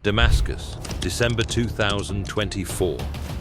Damascus, December 2024.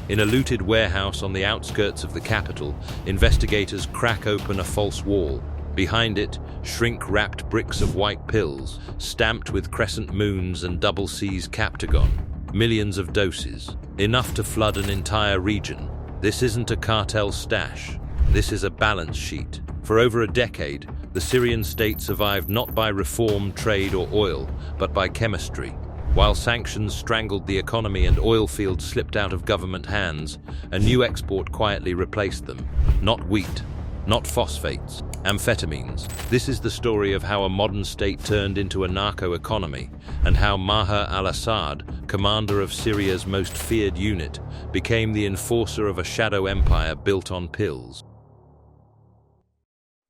In a looted warehouse on the outskirts of the capital, investigators crack open a false wall. Behind it, shrink-wrapped bricks of white pills, stamped with crescent moons and double C's Captagon. Millions of doses, enough to flood an entire region. This isn't a cartel stash. This is a balance sheet. For over a decade, the Syrian state survived not by reform, trade, or oil, but by chemistry. While sanctions strangled the economy and oil fields slipped out of government hands, a new export quietly replaced them. Not wheat, not phosphates, amphetamines. This is the story of how a modern state turned into a narco-economy, and how Maher al-Assad, commander of Syria's most feared unit, became the enforcer of a shadow empire built on pills.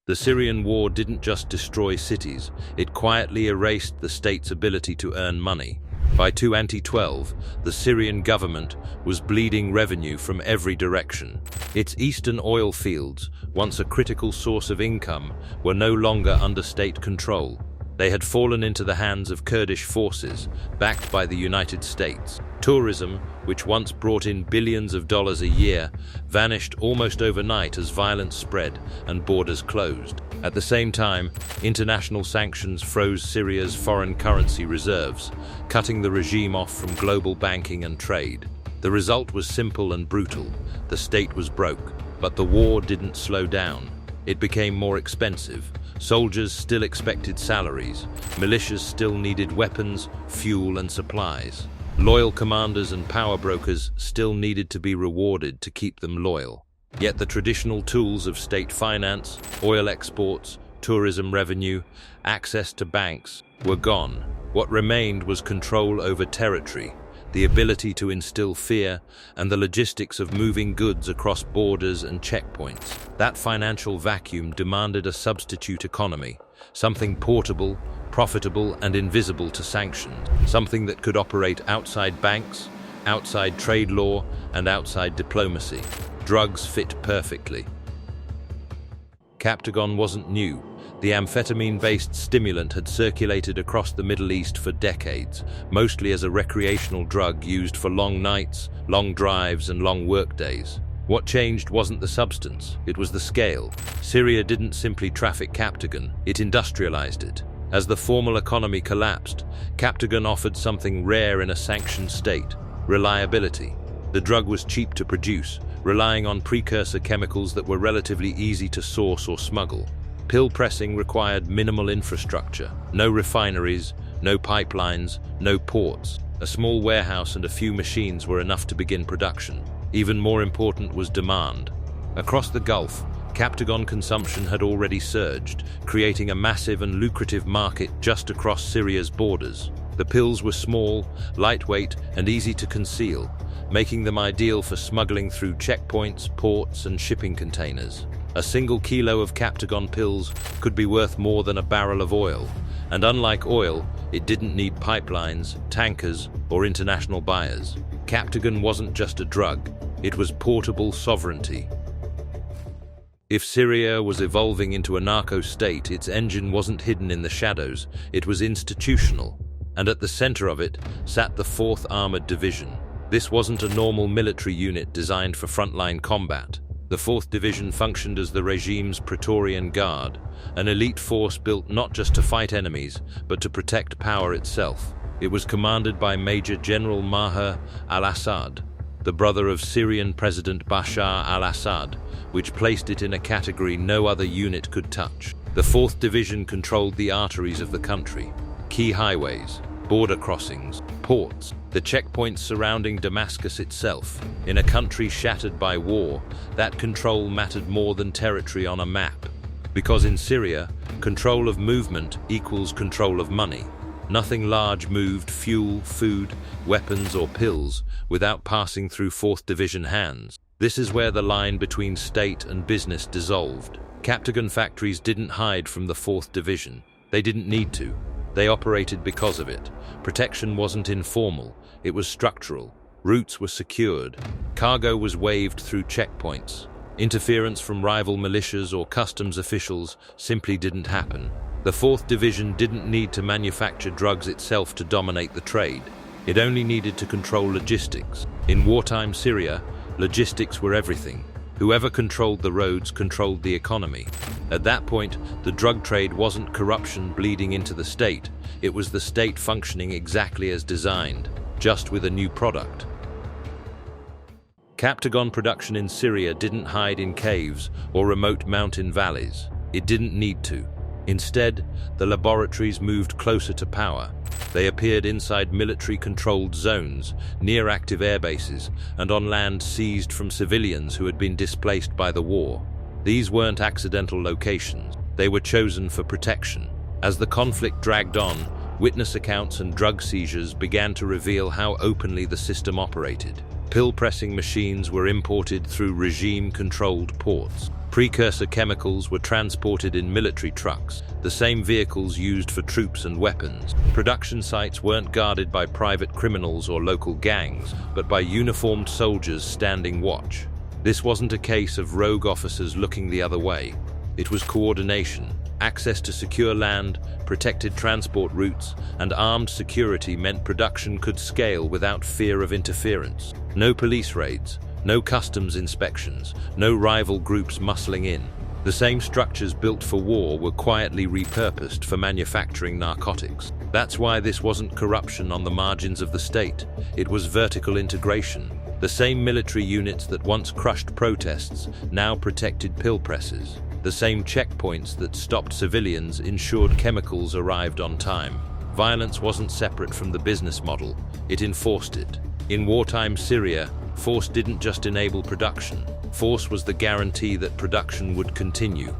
The Syrian war didn't just destroy cities, it quietly erased the state's ability to earn money. By 2012, the Syrian government was bleeding revenue from every direction. Its eastern oil fields, once a critical source of income, were no longer under state control. They had fallen into the hands of Kurdish forces, backed by the United States. Tourism, which once brought in billions of dollars a year, vanished almost overnight as violence spread and borders closed. At the same time, international sanctions froze Syria's foreign currency reserves, cutting the regime off from global banking and trade. The result was simple and brutal. The state was broke, but the war didn't slow down. It became more expensive. Soldiers still expected salaries. Militias still needed weapons, fuel, and supplies. Loyal commanders and power brokers still needed to be rewarded to keep them loyal. Yet the traditional tools of state finance, oil exports, tourism revenue, access to banks were gone. What remained was control over territory, the ability to instill fear, and the logistics of moving goods across borders and checkpoints. That financial vacuum demanded a substitute economy, something portable, profitable, and invisible to sanctions, something that could operate outside banks, outside trade law, and outside diplomacy. Drugs fit perfectly. Captagon wasn't new. The amphetamine-based stimulant had circulated across the Middle East for decades, mostly as a recreational drug used for long nights, long drives, and long workdays. What changed wasn't the substance, it was the scale. Syria didn't simply traffic Captagon, it industrialized it. As the formal economy collapsed, Captagon offered something rare in a sanctioned state: reliability. The drug was cheap to produce, relying on precursor chemicals that were relatively easy to source or smuggle. Pill pressing required minimal infrastructure, no refineries, no pipelines, no ports. A small warehouse and a few machines were enough to begin production. Even more important was demand. Across the Gulf, Captagon consumption had already surged, creating a massive and lucrative market just across Syria's borders. The pills were small, lightweight, and easy to conceal, making them ideal for smuggling through checkpoints, ports, and shipping containers. A single kilo of Captagon pills could be worth more than a barrel of oil, and unlike oil, it didn't need pipelines, tankers, or international buyers. Captagon wasn't just a drug, it was portable sovereignty. If Syria was evolving into a narco-state, its engine wasn't hidden in the shadows, it was institutional. And at the center of it sat the 4th Armored Division. This wasn't a normal military unit designed for frontline combat. The 4th Division functioned as the regime's Praetorian Guard, an elite force built not just to fight enemies, but to protect power itself. It was commanded by Major General Maher al-Assad, the brother of Syrian President Bashar al-Assad, which placed it in a category no other unit could touch. The 4th Division controlled the arteries of the country, key highways, border crossings, ports, the checkpoints surrounding Damascus itself. In a country shattered by war, that control mattered more than territory on a map. Because in Syria, control of movement equals control of money. Nothing large moved fuel, food, weapons, or pills without passing through 4th Division hands. This is where the line between state and business dissolved. Captagon factories didn't hide from the 4th Division. They didn't need to. They operated because of it. Protection wasn't informal, it was structural. Routes were secured. Cargo was waved through checkpoints. Interference from rival militias or customs officials simply didn't happen. The 4th Division didn't need to manufacture drugs itself to dominate the trade. It only needed to control logistics. In wartime Syria, logistics were everything. Whoever controlled the roads controlled the economy. At that point, the drug trade wasn't corruption bleeding into the state. It was the state functioning exactly as designed, just with a new product. Captagon production in Syria didn't hide in caves or remote mountain valleys. It didn't need to. Instead, the laboratories moved closer to power. They appeared inside military-controlled zones, near active airbases, and on land seized from civilians who had been displaced by the war. These weren't accidental locations. They were chosen for protection. As the conflict dragged on, witness accounts and drug seizures began to reveal how openly the system operated. Pill-pressing machines were imported through regime-controlled ports. Precursor chemicals were transported in military trucks, the same vehicles used for troops and weapons. Production sites weren't guarded by private criminals or local gangs, but by uniformed soldiers standing watch. This wasn't a case of rogue officers looking the other way. It was coordination. Access to secure land, protected transport routes, and armed security meant production could scale without fear of interference. No police raids, no customs inspections, no rival groups muscling in. The same structures built for war were quietly repurposed for manufacturing narcotics. That's why this wasn't corruption on the margins of the state. It was vertical integration. The same military units that once crushed protests now protected pill presses. The same checkpoints that stopped civilians ensured chemicals arrived on time. Violence wasn't separate from the business model, it enforced it. In wartime Syria, force didn't just enable production. Force was the guarantee that production would continue.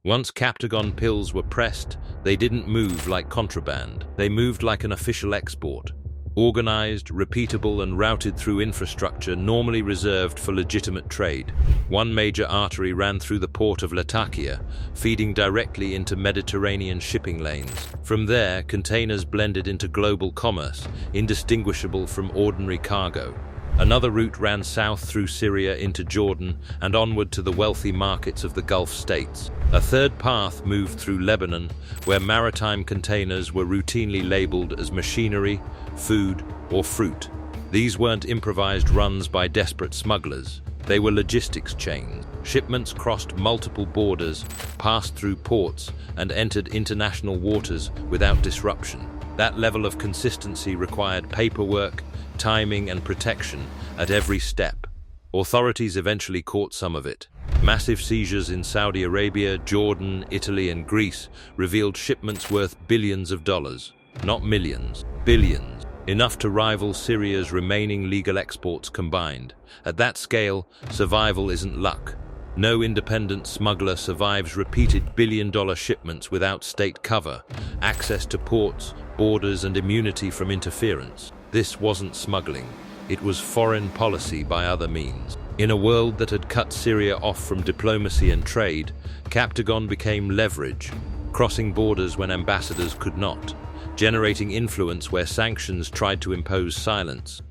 Once Captagon pills were pressed, they didn't move like contraband. They moved like an official export. Organized, repeatable, and routed through infrastructure normally reserved for legitimate trade. One major artery ran through the port of Latakia, feeding directly into Mediterranean shipping lanes. From there, containers blended into global commerce, indistinguishable from ordinary cargo. Another route ran south through Syria into Jordan and onward to the wealthy markets of the Gulf states. A third path moved through Lebanon, where maritime containers were routinely labeled as machinery, food, or fruit. These weren't improvised runs by desperate smugglers. They were logistics chains. Shipments crossed multiple borders, passed through ports, and entered international waters without disruption. That level of consistency required paperwork, timing, and protection at every step. Authorities eventually caught some of it. Massive seizures in Saudi Arabia, Jordan, Italy, and Greece revealed shipments worth billions of dollars. Not millions, billions. Enough to rival Syria's remaining legal exports combined. At that scale, survival isn't luck. No independent smuggler survives repeated billion-dollar shipments without state cover, access to ports, borders, and immunity from interference. This wasn't smuggling. It was foreign policy by other means. In a world that had cut Syria off from diplomacy and trade, Captagon became leverage, crossing borders when ambassadors could not, generating influence where sanctions tried to impose silence.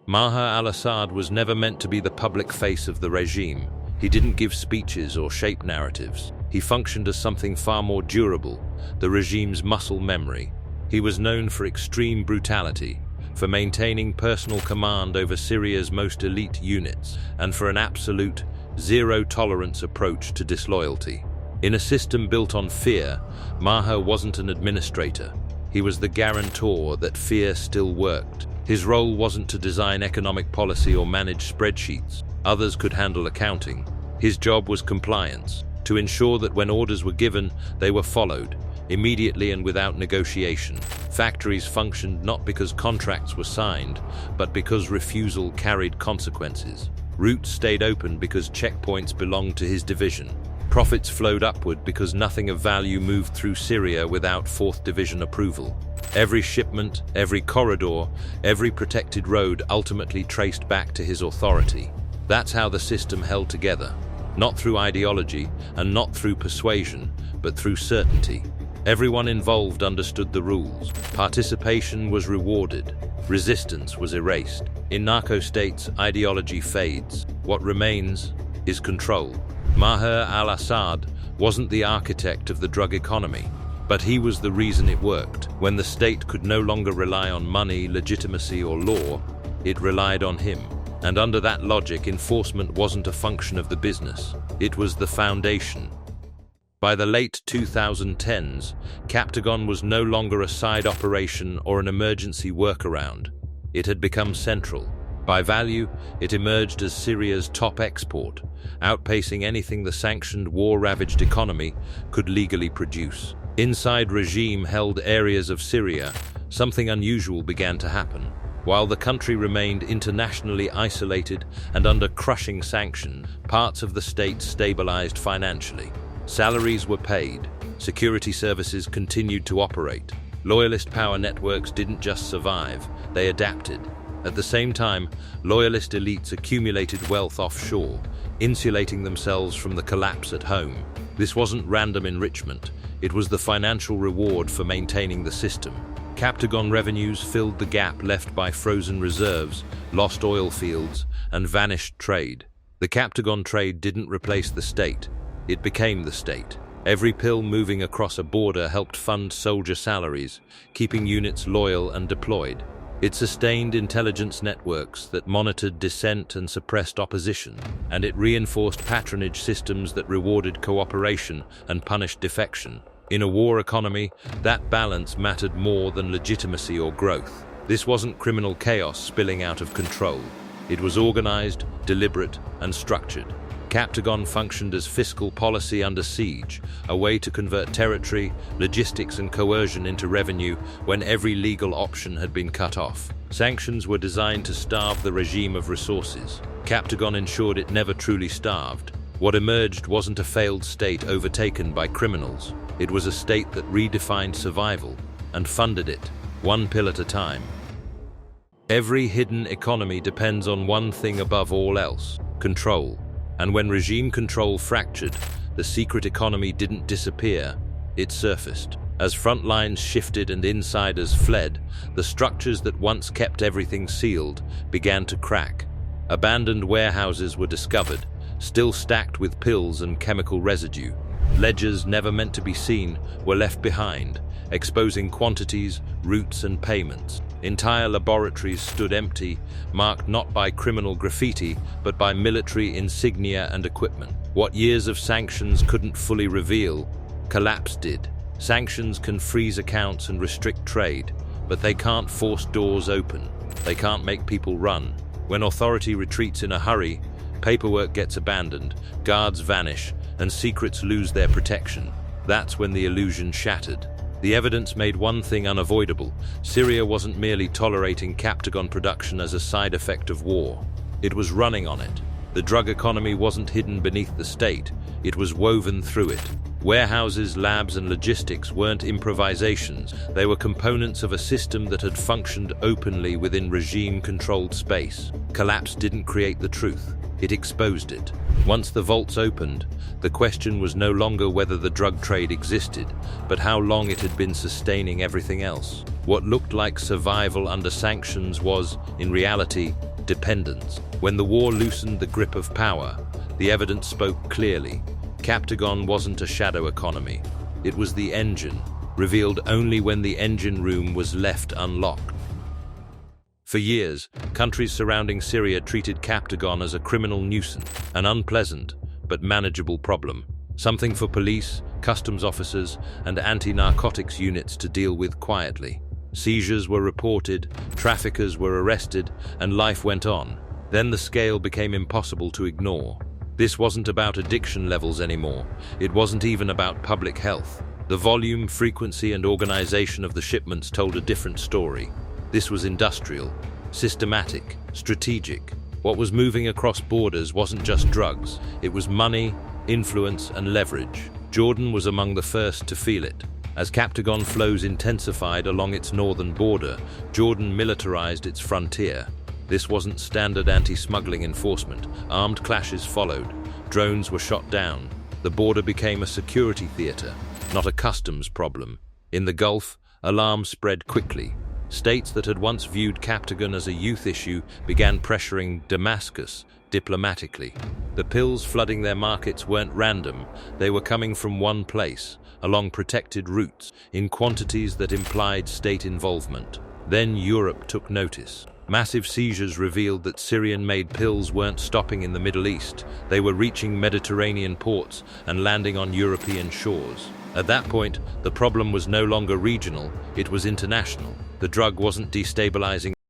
Maher al-Assad was never meant to be the public face of the regime. He didn't give speeches or shape narratives. He functioned as something far more durable, the regime's muscle memory. He was known for extreme brutality, for maintaining personal command over Syria's most elite units, and for an absolute, zero-tolerance approach to disloyalty. In a system built on fear, Maher wasn't an administrator. He was the guarantor that fear still worked. His role wasn't to design economic policy or manage spreadsheets. Others could handle accounting. His job was compliance, to ensure that when orders were given, they were followed, immediately and without negotiation. Factories functioned not because contracts were signed, but because refusal carried consequences. Routes stayed open because checkpoints belonged to his division. Profits flowed upward because nothing of value moved through Syria without 4th Division approval. Every shipment, every corridor, every protected road ultimately traced back to his authority. That's how the system held together, not through ideology and not through persuasion, but through certainty. Everyone involved understood the rules. Participation was rewarded. Resistance was erased. In narco-states, ideology fades. What remains is control. Maher al-Assad wasn't the architect of the drug economy. But he was the reason it worked. When the state could no longer rely on money, legitimacy, or law, it relied on him. And under that logic, enforcement wasn't a function of the business. It was the foundation. By the late 2010s, Captagon was no longer a side operation or an emergency workaround. It had become central. By value, it emerged as Syria's top export, outpacing anything the sanctioned, war-ravaged economy could legally produce. Inside regime-held areas of Syria, something unusual began to happen. While the country remained internationally isolated and under crushing sanction, parts of the state stabilized financially. Salaries were paid, security services continued to operate. Loyalist power networks didn't just survive, they adapted. At the same time, loyalist elites accumulated wealth offshore, insulating themselves from the collapse at home. This wasn't random enrichment, it was the financial reward for maintaining the system. Captagon revenues filled the gap left by frozen reserves, lost oil fields, and vanished trade. The Captagon trade didn't replace the state, it became the state. Every pill moving across a border helped fund soldier salaries, keeping units loyal and deployed. It sustained intelligence networks that monitored dissent and suppressed opposition, and it reinforced patronage systems that rewarded cooperation and punished defection. In a war economy, that balance mattered more than legitimacy or growth. This wasn't criminal chaos spilling out of control. It was organized, deliberate, and structured. Captagon functioned as fiscal policy under siege, a way to convert territory, logistics, and coercion into revenue when every legal option had been cut off. Sanctions were designed to starve the regime of resources. Captagon ensured it never truly starved. What emerged wasn't a failed state overtaken by criminals. It was a state that redefined survival and funded it, one pill at a time. Every hidden economy depends on one thing above all else: control. And when regime control fractured, the secret economy didn't disappear, it surfaced. As front lines shifted and insiders fled, the structures that once kept everything sealed began to crack. Abandoned warehouses were discovered, still stacked with pills and chemical residue. Ledgers never meant to be seen were left behind, exposing quantities, routes, and payments. Entire laboratories stood empty, marked not by criminal graffiti, but by military insignia and equipment. What years of sanctions couldn't fully reveal, collapse did. Sanctions can freeze accounts and restrict trade, but they can't force doors open. They can't make people run. When authority retreats in a hurry, paperwork gets abandoned, guards vanish, and secrets lose their protection. That's when the illusion shattered. The evidence made one thing unavoidable: Syria wasn't merely tolerating Captagon production as a side effect of war. It was running on it. The drug economy wasn't hidden beneath the state, it was woven through it. Warehouses, labs, and logistics weren't improvisations. They were components of a system that had functioned openly within regime-controlled space. Collapse didn't create the truth, it exposed it. Once the vaults opened, the question was no longer whether the drug trade existed, but how long it had been sustaining everything else. What looked like survival under sanctions was, in reality, dependence. When the war loosened the grip of power, the evidence spoke clearly. Captagon wasn't a shadow economy. It was the engine, revealed only when the engine room was left unlocked. For years, countries surrounding Syria treated Captagon as a criminal nuisance, an unpleasant but manageable problem, something for police, customs officers, and anti-narcotics units to deal with quietly. Seizures were reported, traffickers were arrested, and life went on. Then the scale became impossible to ignore. This wasn't about addiction levels anymore. It wasn't even about public health. The volume, frequency, and organization of the shipments told a different story. This was industrial, systematic, strategic. What was moving across borders wasn't just drugs. It was money, influence, and leverage. Jordan was among the first to feel it. As Captagon flows intensified along its northern border, Jordan militarized its frontier. This wasn't standard anti-smuggling enforcement. Armed clashes followed. Drones were shot down. The border became a security theater, not a customs problem. In the Gulf, alarms spread quickly. States that had once viewed Captagon as a youth issue began pressuring Damascus diplomatically. The pills flooding their markets weren't random, they were coming from one place, along protected routes, in quantities that implied state involvement. Then Europe took notice. Massive seizures revealed that Syrian-made pills weren't stopping in the Middle East, they were reaching Mediterranean ports and landing on European shores. At that point, the problem was no longer regional, it was international. The drug wasn't destabilizing